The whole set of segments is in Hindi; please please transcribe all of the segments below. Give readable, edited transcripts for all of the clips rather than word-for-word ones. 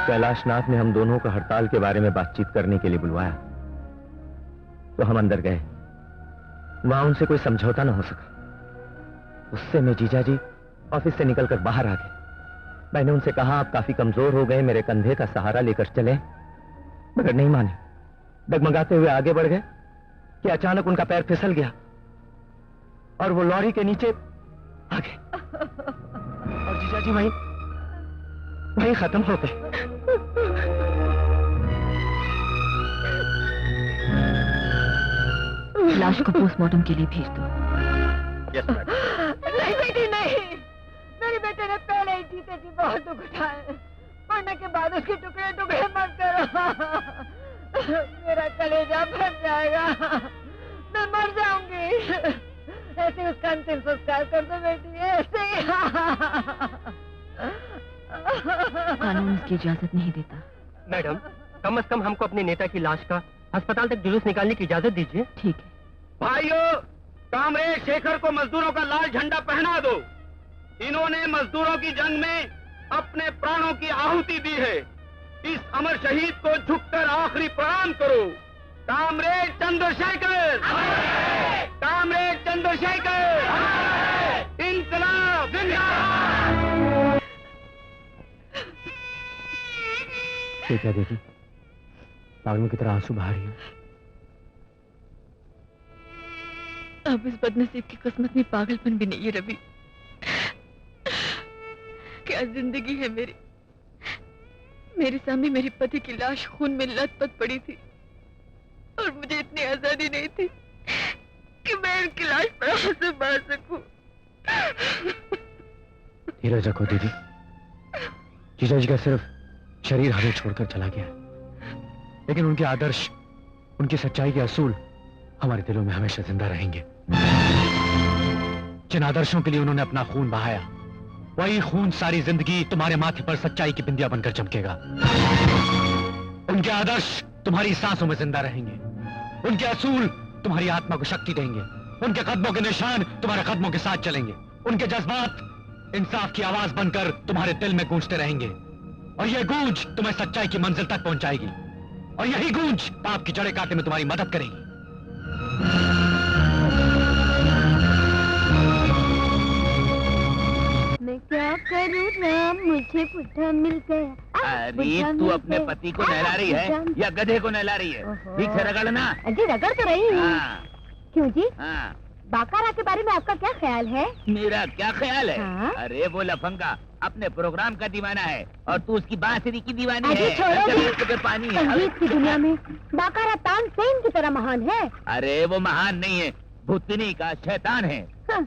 कैलाशनाथ ने हम दोनों को हड़ताल के बारे में बातचीत करने के लिए बुलवाया, तो हम अंदर गए। वहां उनसे कोई समझौता ना हो सका। उससे मैं जीजाजी ऑफिस से निकलकर बाहर आ गए। मैंने उनसे कहा, आप काफी कमजोर हो गए, मेरे कंधे का सहारा लेकर चले, मगर नहीं माने। डगमगाते हुए आगे बढ़ गए कि अचानक उनका पैर फिसल गया और वो लॉरी के नीचे आ गए और जीजाजी वहीं खत्म हो गए। लाश को पोस्टमार्टम के लिए भेज दो। Yes madam. नहीं बेटी नहीं, मेरे बेटे ने पहले ही जीते जी बहुत दुख उठाए। मरने के बाद उसके टुकड़े टुकड़े मत करो, मेरा कलेजा फट जाएगा, मैं मर जाऊंगी। ऐसे उसका अंतिम संस्कार कर दो बेटी, ऐसे ही। कानून इसकी इजाजत नहीं देता। मैडम, कम से कम हमको अपने नेता की लाश का अस्पताल तक जुलूस निकालने की इजाजत दीजिए। ठीक है। भाइयों, कामरेड शेखर को मजदूरों का लाल झंडा पहना दो। इन्होंने मजदूरों की जंग में अपने प्राणों की आहुति दी है। इस अमर शहीद को झुककर आखिरी प्रणाम करो। कामरेड चंद्रशेखर, कामरेड चंद्रशेखर, इंकलाब जिंदाबाद। क्या देखी, पागलों की तरह आंसू बहा रही है। अब इस बदनसीब की किस्मत में पागलपन भी नहीं है रवि। क्या जिंदगी है मेरी। मेरे सामने मेरे पति की लाश खून में लथपथ पड़ी थी और मुझे इतनी आजादी नहीं थी कि मैं उनकी लाश पर हाथ से मार सकूं। धीरज रखो दीदी, जीजाजी का सिर्फ शरीर हमें छोड़कर चला गया, लेकिन उनके आदर्श, उनकी सच्चाई के असूल हमारे दिलों में हमेशा जिंदा रहेंगे। जिन आदर्शों के लिए उन्होंने अपना खून बहाया, वही खून सारी जिंदगी तुम्हारे माथे पर सच्चाई की बिंदिया बनकर चमकेगा। उनके आदर्श तुम्हारी सांसों में जिंदा रहेंगे, उनके असूल तुम्हारी आत्मा को शक्ति देंगे, उनके कदमों के निशान तुम्हारे कदमों के साथ चलेंगे, उनके जज्बात इंसाफ की आवाज बनकर तुम्हारे दिल में गूंजते रहेंगे और यह गूंज तुम्हें सच्चाई की मंजिल तक पहुंचाएगी और यही गूंज पाप की जड़ें काटने में तुम्हारी मदद करेगी। मैं क्या करूँ राम, मुझे पुट्ठा मिल गया। अरे तू अपने पति को नहला रही है या गधे को नहला रही है? ठीक से रगड़ना। जी रगड़ तो रही हूँ। क्यों जी? हाँ। बाकारा के बारे में आपका क्या ख्याल है? मेरा क्या ख्याल है? हाँ? अरे वो लफंगा अपने प्रोग्राम का दीवाना है और तू उसकी बांसुरी की दीवानी अजी है। छोड़ो जी। इसके पे पानी है। संगीत की दुनिया में बाकारा तानसेन की तरह महान है। अरे वो महान नहीं है, भूतनी का शैतान है। हाँ,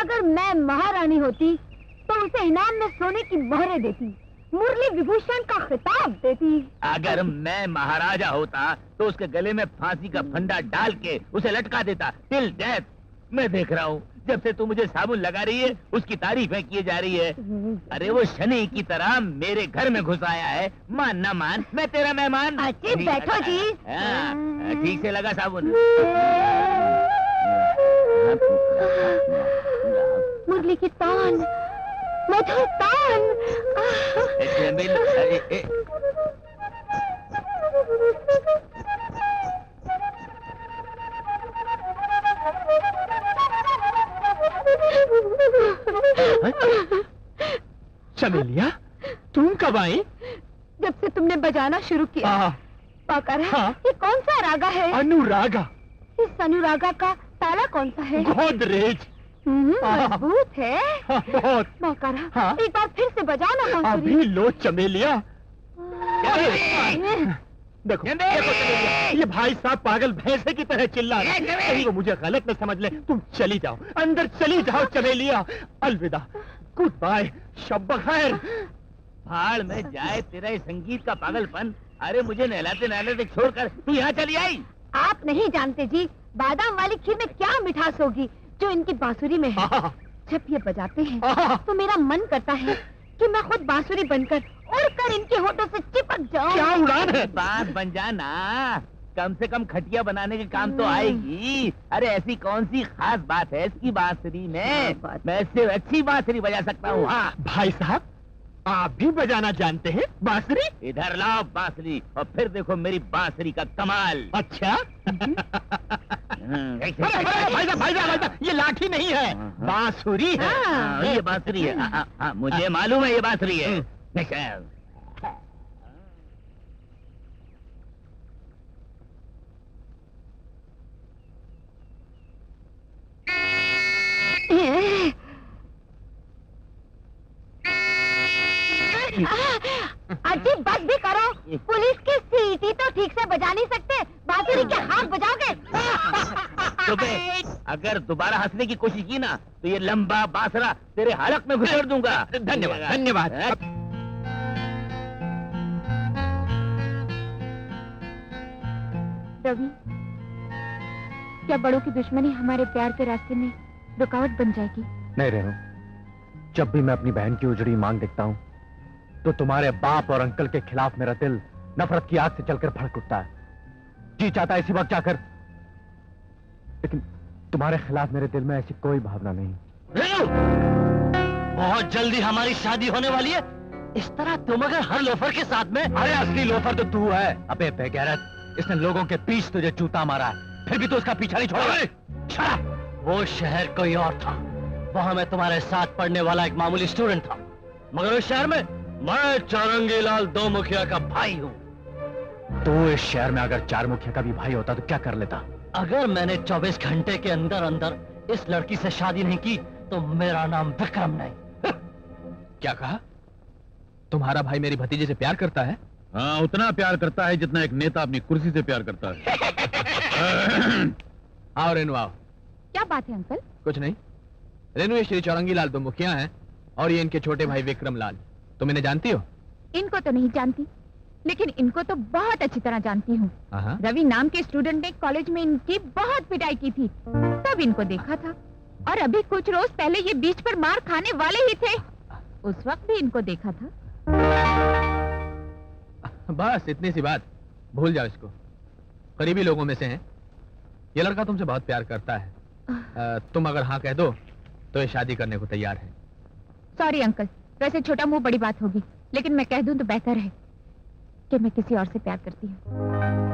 अगर मैं महारानी होती तो उसे इनाम में सोने की मोहरें देती, मुरली विभूषण का खिताब देती। अगर मैं महाराजा होता तो उसके गले में फांसी का फंदा डाल के उसे लटका देता टिल डेथ। मैं देख रहा हूँ जब से तू मुझे साबुन लगा रही है उसकी तारीफें किए जा रही है। अरे वो शनि की तरह मेरे घर में घुस आया है, मान ना मान मैं तेरा मेहमान। अच्छी बैठो जी। हाँ, ठीक से लगा साबुन। मुरली की तान, मधुर तान। चमेलिया, तुम कब आई? जब से तुमने बजाना शुरू किया। बाकारा, हाँ? ये कौन सा रागा है? अनुरागा। इस अनुरागा का ताला कौन सा है? गोदरेज। मजबूत है। बहुत। मौका रहा, हाँ? एक बार फिर से बजाओ ना बांसुरी। अभी लो चमेलिया। देखो चमेलिया, ये भाई साहब पागल भैंसे की तरह चिल्ला रहे हैं। कहीं वो मुझे गलत न समझ ले। तुम चली जाओ, अंदर चली जाओ चमेलिया। अलविदा, गुड बाय, शब बखैर। भाड़ में जाए तेरा ये संगीत का पागलपन। अरे मुझे नहलाते नहलाते छोड़कर तू यहाँ चली आई। आप नहीं जानते जी, बादाम वाली खीर में क्या मिठास होगी जो इनकी बांसुरी में है। जब ये बजाते हैं तो मेरा मन करता है कि मैं खुद बांसुरी बनकर उड़कर इनके होठों से चिपक जाऊं। क्या उड़ान है? बांस बन जाना, कम से कम खटिया बनाने के काम तो आएगी। अरे ऐसी कौन सी खास बात है इसकी बांसुरी में? मैं इससे अच्छी बांसुरी बजा सकता हूँ। हाँ भाई साहब, आप भी बजाना जानते हैं बांसुरी? इधर लाओ बांसुरी और फिर देखो मेरी बांसुरी का कमाल। अच्छा। भाई साहब, ये लाठी नहीं है, बांसुरी है। हाँ, ये बांसुरी है। मुझे मालूम है ये बांसुरी है। अजी बस भी करो, पुलिस की सीटी तो ठीक से बजा नहीं सकते, बांसुरी के हाथ बजाओगे। अगर दोबारा हंसने की कोशिश की ना तो ये लंबा बांसुरा तेरे हलक में घुसेड़ दूंगा। धन्यवाद धन्यवाद। रवि, क्या बड़ों की दुश्मनी हमारे प्यार के रास्ते में रुकावट बन जाएगी? नहीं रेनू, जब भी मैं अपनी बहन की उजड़ी मांग देखता हूँ तो तुम्हारे बाप और अंकल के खिलाफ मेरा दिल नफरत की आग से चलकर भड़क उठता है। जी चाहता है इसी वक्त जाकर, लेकिन तुम्हारे खिलाफ मेरे दिल में ऐसी कोई भावना नहीं। रेनू, बहुत जल्दी हमारी शादी होने वाली है। इस तरह तुम अगर हर लोफर के साथ में। अरे असली लोफर तो तू है। अबे बेगैरत, इसने लोगों के बीच तुझे जूता मारा है, फिर भी तो उसका पीछा नहीं छोड़ा। वो शहर कोई और था, वहाँ मैं तुम्हारे साथ पढ़ने वाला एक मामूली स्टूडेंट था, मगर उस शहर में मैं चौरंगी लाल दो मुखिया का भाई हूँ। तू इस शहर में अगर चार मुखिया का भी भाई होता तो क्या कर लेता? अगर मैंने 24 घंटे के अंदर अंदर इस लड़की से शादी नहीं की तो मेरा नाम विक्रम नहीं। क्या कहा? तुम्हारा भाई मेरी भतीजे से प्यार करता है? हाँ, उतना प्यार करता है जितना एक नेता अपनी कुर्सी से प्यार करता है। आओ रेनू आओ। क्या बात है अंकल? कुछ नहीं रेनू, ये श्री चौरंगी लाल दो मुखिया हैं और ये इनके छोटे भाई विक्रम लाल। तुम इन्हें जानती हो? इनको तो नहीं जानती, लेकिन इनको तो बहुत अच्छी तरह जानती हूँ। रवि नाम के स्टूडेंट ने कॉलेज में इनकी बहुत पिटाई की थी, तब इनको देखा था, और अभी कुछ रोज पहले ये बीच पर मार खाने वाले ही थे, उस वक्त भी इनको देखा था। बस इतनी सी बात, भूल जाओ इसको। करीबी लोगों में से हैं। ये लड़का तुमसे बहुत प्यार करता है। तुम अगर हाँ कह दो तो ये शादी करने को तैयार है। सॉरी अंकल, वैसे छोटा मुंह बड़ी बात होगी, लेकिन मैं कह दूं तो बेहतर है कि मैं किसी और से प्यार करती हूँ।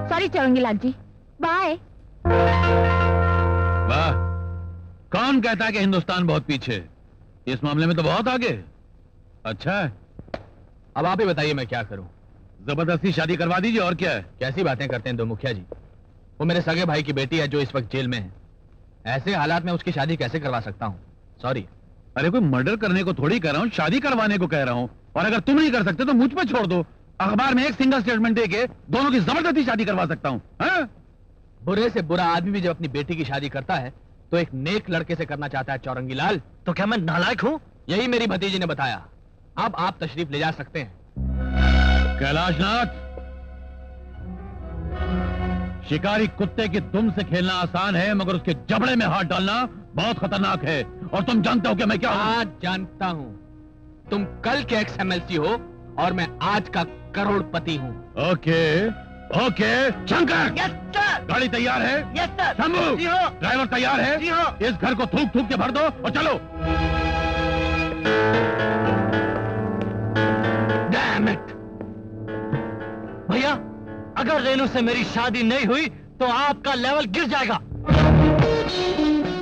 सॉरी चौरंगी लाल जी, बाय। वाह, कौन कहता है कि हिंदुस्तान बहुत पीछे? इस मामले में तो बहुत आगे। अच्छा है, अब आप ही बताइए मैं क्या करूं? जबरदस्ती शादी करवा दीजिए, और क्या है। कैसी बातें करते हैं दो मुखिया जी? वो मेरे सगे भाई की बेटी है जो इस वक्त जेल में है। ऐसे हालात में उसकी शादी कैसे करवा सकता हूँ? सॉरी। अरे कोई मर्डर करने को थोड़ी कह रहा हूँ, शादी करवाने को कह रहा हूँ। और अगर तुम नहीं कर सकते तो मुझ पर छोड़ दो, अखबार में एक सिंगल स्टेटमेंट देके दोनों की जबरदस्ती शादी करवा सकता हूँ। बुरे से बुरा आदमी भी जब अपनी बेटी की शादी करता है तो एक नेक लड़के से करना चाहता है चौरंगी लाल। तो क्या मैं नालायक हूँ? यही मेरी भतीजी ने बताया। अब आप तशरीफ ले जा सकते हैं। कैलाशनाथ, शिकारी कुत्ते की दुम से खेलना आसान है, मगर उसके जबड़े में हाथ डालना बहुत खतरनाक है। और तुम जानते हो कि मैं क्या हूं? आज जानता हूं। तुम कल के एक्स-एमएलसी हो और मैं आज का करोड़पति हूं। Okay okay, Shankar, yes sir. गाड़ी तैयार है? Yes sir. शंभू, जी हाँ। ड्राइवर तैयार है? जी हाँ। इस घर को थूक थूक के भर दो और चलो। Damn it! भैया, अगर रेनू से मेरी शादी नहीं हुई तो आपका लेवल गिर जाएगा।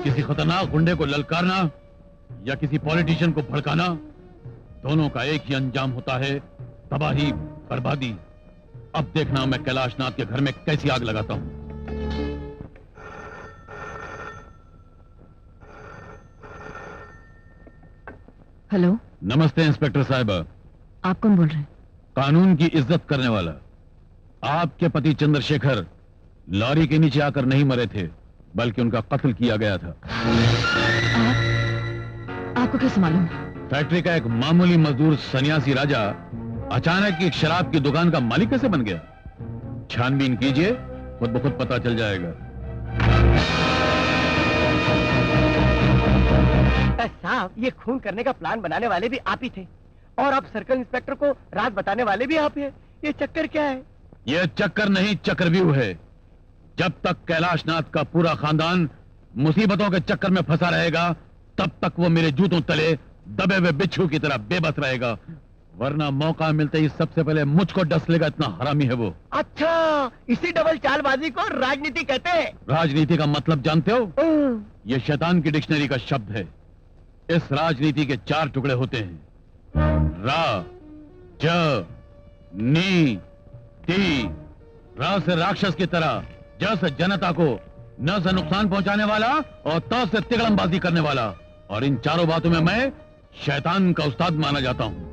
किसी खतरनाक गुंडे को ललकारना या किसी पॉलिटिशियन को भड़काना, दोनों का एक ही अंजाम होता है, तबाही, बर्बादी। अब देखना मैं कैलाशनाथ के घर में कैसी आग लगाता हूं। हेलो, नमस्ते इंस्पेक्टर साहिबा। आप कौन बोल रहे हैं? कानून की इज्जत करने वाला। आपके पति चंद्रशेखर लॉरी के नीचे आकर नहीं मरे थे, बल्कि उनका कत्ल किया गया था। आपको कैसे मालूम? फैक्ट्री का एक मामूली मजदूर सन्यासी राजा अचानक एक शराब की दुकान का मालिक कैसे बन गया? छानबीन कीजिए, खुद ब खुद पता चल जाएगा। साहब, ये खून करने का प्लान बनाने वाले भी आप ही थे, और अब सर्कल इंस्पेक्टर को राज बताने वाले भी आप हैं। ये चक्कर क्या है? यह चक्कर नहीं, चक्रव्यूह है। जब तक कैलाशनाथ का पूरा खानदान मुसीबतों के चक्कर में फंसा रहेगा, तब तक वो मेरे जूतों तले दबे हुए बिच्छू की तरह बेबस रहेगा, वरना मौका मिलते ही सबसे पहले मुझको डस लेगा। इतना हरामी है वो। अच्छा, इसी डबल चालबाजी को राजनीति कहते हैं। राजनीति का मतलब जानते हो? ये शैतान की डिक्शनरी का शब्द है। इस राजनीति के 4 टुकड़े होते हैं, रा, ज, नी, ती। रा से राक्षस की तरह, ज से जनता को, न से नुकसान पहुंचाने वाला, और त से तिगड़मबाजी करने वाला। और इन चारों बातों में मैं शैतान का उस्ताद माना जाता हूं।